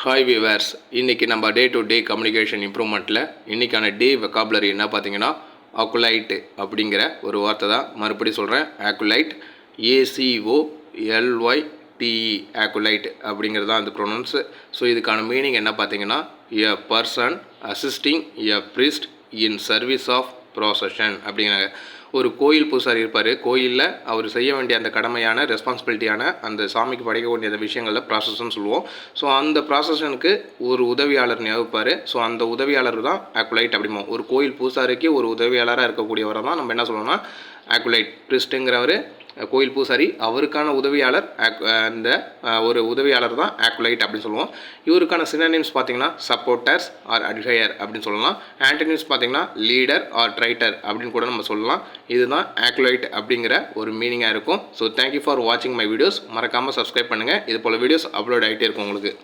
Hi viewers, இன்றைக்கி நம்ம day to day communication இம்ப்ரூவ்மெண்ட்டில் இன்றைக்கான டே வெக்காபுலரி என்ன பார்த்தீங்கன்னா அக்குலைட் அப்படிங்கிற ஒரு வார்த்தை தான். மறுபடியும் சொல்கிறேன், அக்குலைட், ACOLYTE, அக்குலைட் அப்படிங்கிறது தான் அந்த ப்ரொனவுன்ஸ். ஸோ இதுக்கான மீனிங் என்ன பார்த்தீங்கன்னா a person assisting a priest in service of procession அப்படிங்கிறாங்க. ஒரு கோயில் பூசாரி இருப்பார். கோயிலில் அவர் செய்ய வேண்டிய அந்த கடமையான ரெஸ்பான்சிபிலிட்டியான அந்த சாமிக்கு படைக்க வேண்டிய அந்த விஷயங்களில் ப்ராசஸ்ன்னு சொல்லுவோம். ஸோ அந்த ப்ராசஷனுக்கு ஒரு உதவியாளர் நியமிப்பார். ஸோ அந்த உதவியாளர் தான் அக்குலைட் அப்படிமோ. ஒரு கோயில் பூசாரிக்கு ஒரு உதவியாளராக இருக்கக்கூடியவரை தான் நம்ம என்ன சொல்லணும்னா அக்குலைட். பிரிஸ்ட்டுங்கிறவர் கோயில் பூசாரி, அவருக்கான உதவியாளர் அந்த ஒரு உதவியாளர் தான் அக்குலைட் அப்படின்னு சொல்லுவோம். இவருக்கான சினோனிம்ஸ் பார்த்தீங்கன்னா சப்போர்ட்டர்ஸ் ஆர் அட்ஹையர் அப்படின்னு சொல்லலாம். ஆன்டோனிம்ஸ் பார்த்தீங்கன்னா லீடர் ஆர் ட்ரைட்டர் அப்படின்னு கூட நம்ம சொல்லலாம். இதுதான் அக்குலைட் அப்படிங்கிற ஒரு மீனிங்காக இருக்கும். ஸோ தேங்க்யூ ஃபார் வாட்சிங் மை வீடியோஸ். மறக்காமல் சப்ஸ்கிரைப் பண்ணுங்கள். இது போல் வீடியோஸ் அப்லோட் ஆகிட்டே இருக்கும் உங்களுக்கு.